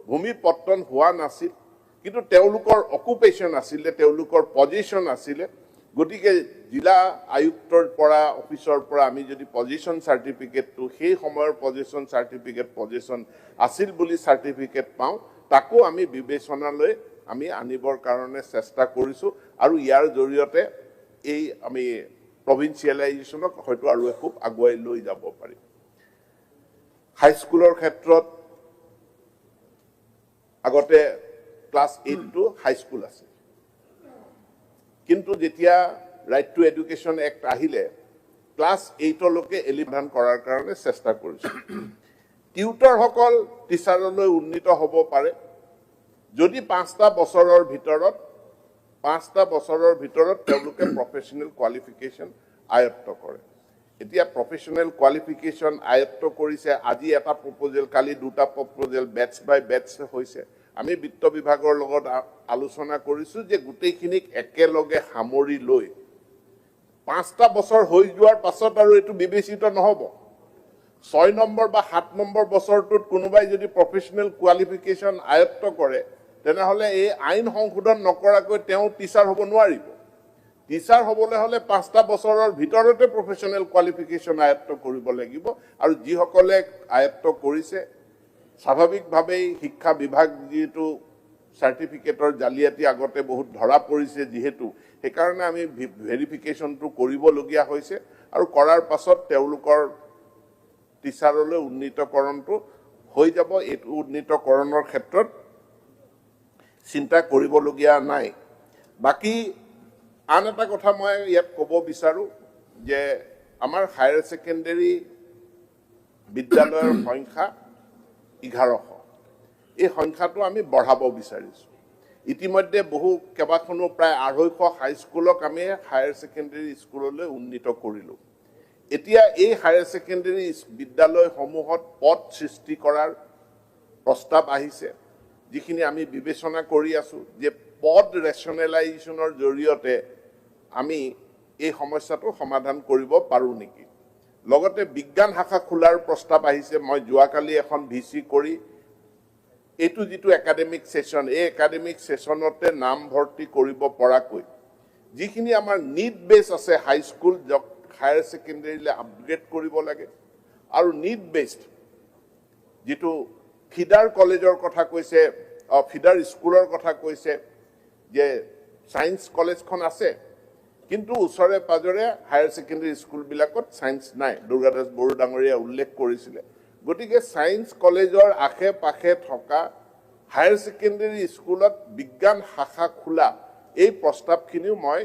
ভূমি পত্তন হোৱা নাছিল কিন্তু তেওঁলোকৰ অকুপেশ্যন আছিলে তেওঁলোকৰ পজিশন আছিলে গতিকে জিলা আয়ুক্তৰ পৰা অফিচৰ পৰা আমি যদি পজিশন সাৰ্টিফিকেটটো সেই সময়ৰ পজিশন সাৰ্টিফিকেট পজিশন আছিল বুলি সাৰ্টিফিকেট পাওঁ তাকো আমি বিবেচনালৈ আমি আনিবৰ কাৰণে চেষ্টা কৰিছো আৰু ইয়াৰ জৰিয়তে এই আমি প্ৰভিন্সিয়েলাইজেশ্যনক হয়তো আৰু খুব আগুৱাই লৈ যাব পাৰিম হাই স্কুলৰ ক্ষেত্ৰত আগতে ক্লাস 8 টু হাই স্কুল আছে কিন্তু যেতিয়া ৰাইট টু এডুকেশন এক্ট আহিলে ক্লাস 8 লৈকে এলিভান কৰাৰ কাৰণে চেষ্টা কৰিছো টিউটৰ সকল টিচাৰলৈ উন্নীত হ'ব পাৰে যদি 5টা বছৰৰ ভিতৰত তেওঁলোকে প্ৰফেশনাল কোৱালিফিকেশন আয়ত্ত কৰে এতিয়া প্ৰফেশনাল কোৱালিফিকেশন আয়ত্ত কৰিছে আজি এটা প্ৰপ'জেল কালি দুটা প্ৰপ'জেল বেটচ বাই বেটচ হৈছে আমি বিত্ত বিভাগৰ লগত আলোচনা কৰিছো যে গুটেইখিনিক একেলগে সামৰি লৈ 5টা বছৰ হৈ যোৱাৰ পাছত আৰু এটো বিবেচিত নহব 6 নম্বৰ বা 7 নম্বৰ বছৰটোত কোনোবাই যদি প্ৰফেশনাল কোৱালিফিকেশন আয়ত্ত কৰে তেনেহলে এই আইন সংশোধন নকৰাকৈ তেওঁ টিচাৰ হ'ব নোৱাৰিব টিচাৰ হ'বলৈ হলে 5টা বছৰৰ ভিতৰতে প্ৰফেশনাল কোৱালিফিকেশন আয়ত্ত কৰিব লাগিব আৰু যিসকলে আয়ত্ত কৰিছে স্বাভাৱিকভাৱেই শিক্ষা বিভাগ যেটো সাৰ্টিফিকেটৰ জালিয়াতি আগতে বহুত ধৰা পৰিছে যেহেতু সেই কাৰণে আমি ভেৰিফিকেশনটো কৰিবলগীয়া হৈছে আৰু কৰাৰ পাছত তেওঁলোকৰ টিচাৰলৈ উন্নীতকৰণটো হৈ যাব এই উন্নীতকৰণৰ ক্ষেত্ৰত চিন্তা কৰিবলগীয়া নাই বাকি আন এটা কথা মই ইয়াত ক'ব বিচাৰো যে আমাৰ হায়াৰ সেকেন্ডাৰী বিদ্যালয়ৰ সংখ্যা 1100 এই সংখ্যাটো আমি বঢ়াব বিচাৰিছো ইতিমধ্যে বহু কেবাখনো প্ৰায় 250 হাই স্কুলক আমি হায়াৰ সেকেন্ডাৰী স্কুললৈ উন্নীত কৰিলো এতিয়া এই হায়াৰ সেকেন্ডাৰী বিদ্যালয়সমূহত পদ সৃষ্টি কৰাৰ প্ৰস্তাৱ আহিছে যিখিনি আমি বিবেচনা কৰি আছো যে পদ ৰেশনেলাইজেশ্যনৰ জৰিয়তে আমি এই সমস্যাটো সমাধান কৰিব পাৰো নেকি লগতে বিজ্ঞান শাখা খোলাৰ প্ৰস্তাৱ আহিছে মই যোৱাকালি এখন ভিসি কৰি এটু যেটো একাডেমিক সেশন এই একাডেমিক সেশনতে নাম ভৰ্তি কৰিব পৰাকৈ যিখিনি আমাৰ নিড বেস আছে হাই স্কুল হায়াৰ সেকেন্ডাৰীলে আপগ্ৰেড কৰিব লাগে আৰু নিড বেসড যেটো ফিডাৰ কলেজৰ কথা কৈছে ফিডাৰ স্কুলৰ কথা কৈছে যে সায়েন্স কলেজখন আছে কিন্তু ওচৰে পাজৰে হায়াৰ সেকেন্ডাৰী স্কুল বিলাকত সায়েন্স নাই দুৰ্গাদাস বড়ো ডাঙৰীয়া উল্লেখ কৰিছিল গতিকে সায়েন্স কলেজৰ আখে পাখে থকা হায়াৰ সেকেন্ডাৰী স্কুলত বিজ্ঞান শাখা খোলা এই প্ৰস্তাৱখিনিও মই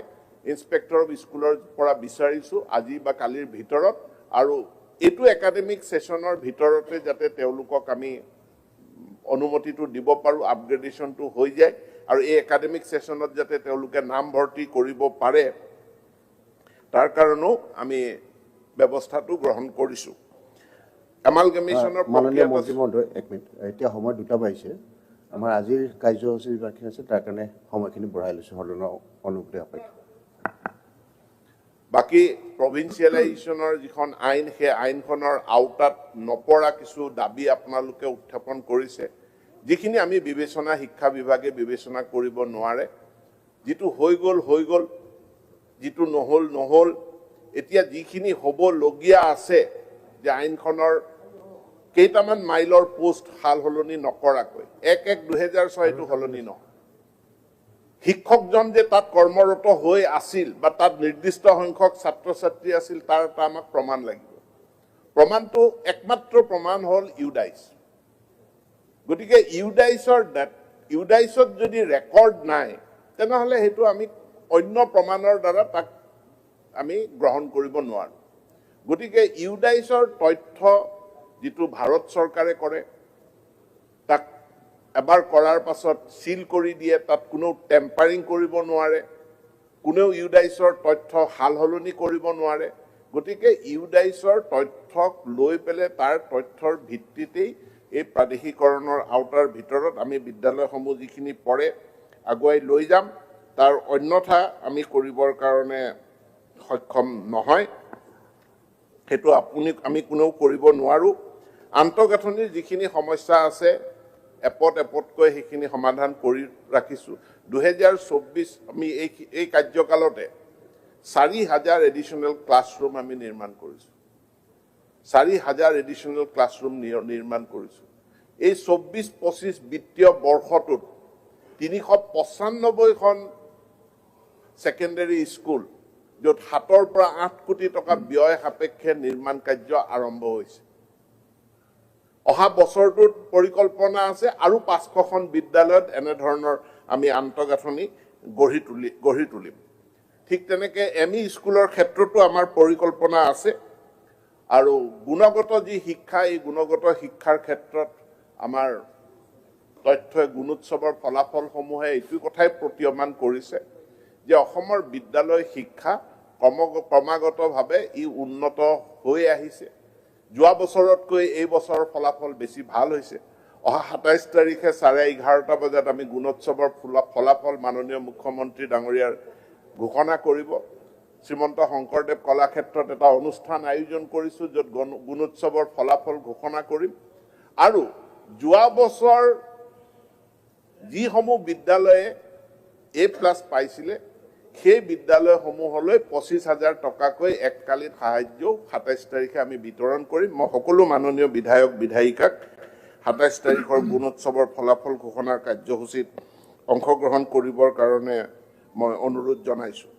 ইনস্পেক্টৰ অফ স্কুলৰ পৰা বিচাৰিছো আজি বা কালিৰ ভিতৰত আৰু এটু একাডেমিক সেশনৰ ভিতৰতে যাতে তেওঁলোকক আমি অনুমতিটো দিব পাৰো আপগ্ৰেডেশনটো হৈ যায় আৰু এই একাডেমিক সেশনত যাতে তেওঁলোকে নাম ভৰ্তি কৰিব পাৰে তাৰ কাৰণেও আমি ব্যৱস্থাটো গ্ৰহণ কৰিছো এমালগামেশনৰ মাননীয় মন্ত্ৰী মহোদয় এক মিনিট এতিয়া সময় দুটা পাইছে আমাৰ আজিৰ কাৰ্যসূচী বাকি আছে তাৰ কাৰণে সময়খিনি বঢ়াই লৈছো সদনৰ অনুমতি অপেক্ষা বাকি প্ৰভিন্সিয়েলাইজেশ্যনৰ যিখন আইন সেই আইনখনৰ আওতাত নপৰা কিছু দাবী আপোনালোকে উত্থাপন কৰিছে যিখিনি আমি বিবেচনা শিক্ষা বিভাগে বিবেচনা কৰিব নোৱাৰে যেটো হৈ গল যেটো নহল এতিয়া যিখিনি হ'ব লগিয়া আছে যে আইনখনৰ কেইটামান মাইলৰ পোষ্ট হাল হলনি নকৰাকৈ 1/1/2006 টো হলনি নহয় শিক্ষকজন যে তাত কৰ্মৰত হৈ আছিল বা তাত নিৰ্দিষ্ট সংখ্যক ছাত্ৰ ছাত্ৰী আছিল তাৰ এটা আমাক প্ৰমাণ লাগিব প্ৰমাণটো একমাত্ৰ প্ৰমাণ হল ইউডাইস গতিকে ইউডাইসত যদি ৰেকৰ্ড নাই তেনেহলে হেতু আমি অন্য প্ৰমাণৰ দ্বাৰা তাক আমি গ্ৰহণ কৰিব নোৱাৰো গতিকে ইউডাইসৰ তথ্য যেটো ভাৰত চৰকাৰে কৰে তাক এবাৰ কৰাৰ পাছত সিল কৰি দিয়ে তাত কোনো টেম্পাৰিং কৰিব নোৱাৰে কোনো ইউডাইসৰ তথ্য হাল হলনি কৰিব নোৱাৰে গতিকে ইউডাইসৰ তথ্যক লৈ পেলে তাৰ তথ্যৰ ভিত্তিতেই এই প্ৰাদেশিকৰণৰ আউটাৰ ভিতৰত আমি বিদ্যালয়সমূহ যিখিনি পৰে আগুৱাই লৈ যাম তাৰ অন্যথা আমি কৰিবৰ কাৰণে সক্ষম নহয় হেতু আমি কোনেও কৰিব নোৱাৰো আন্তঃগাঁথনিৰ যিখিনি সমস্যা আছে এপতকৈ সেইখিনি সমাধান কৰি ৰাখিছোঁ 2024 আমি এই কাৰ্যকালতে 4,000 এডিশ্যনেল ক্লাছৰুম আমি নিৰ্মাণ কৰিছোঁ 4,000 এডিশ্যনেল ক্লাছৰুম নিৰ্মাণ কৰিছোঁ এই 24-25 বিত্তীয় বৰ্ষটোত 395খন সেকেন্ডাৰী স্কুল য'ত 7 পৰা 8 কোটি টকা ব্যয় সাপেক্ষে নিৰ্মাণ কাৰ্য আৰম্ভ হৈছে অহা বছৰটোত পৰিকল্পনা আছে আৰু 500খন বিদ্যালয়ত এনে ধৰণৰ আমি আন্তঃগাঁথনি গঢ়ি তুলিম ঠিক তেনেকে এমই স্কুলৰ ক্ষেত্ৰতো আমাৰ পৰিকল্পনা আছে আৰু গুণগত যি শিক্ষা এই গুণগত শিক্ষাৰ ক্ষেত্ৰত আমাৰ তথ্যই গুণোৎসৱৰ ফলাফলসমূহে এইটো কথাই প্ৰতীয়মান কৰিছে যে অসমৰ বিদ্যালয় শিক্ষা ক্ৰমাগতভাৱে ই উন্নত হৈ আহিছে যোৱা বছৰতকৈ এই বছৰৰ ফলাফল বেছি ভাল হৈছে অহা 27 তাৰিখে 11:30 বজাত আমি গুণোৎসৱৰ ফলাফল মাননীয় মুখ্যমন্ত্ৰী ডাঙৰীয়াৰ ঘোষণা কৰিব শ্ৰীমন্ত শংকৰদেৱ কলাক্ষেত্ৰত এটা অনুষ্ঠান আয়োজন কৰিছোঁ য'ত গুণোৎসৱৰ ফলাফল ঘোষণা কৰিম আৰু যোৱা বছৰ যিসমূহ বিদ্যালয়ে A+ পাইছিলে সেই বিদ্যালয়সমূহলৈ 25,000 টকাকৈ এককালীন সাহায্যও 27 তাৰিখে আমি বিতৰণ কৰিম মই সকলো মাননীয় বিধায়ক বিধায়িকাক 27 তাৰিখৰ গুণোৎসৱৰ ফলাফল ঘোষণাৰ কাৰ্যসূচীত অংশগ্ৰহণ কৰিবৰ কাৰণে মই অনুৰোধ জনাইছোঁ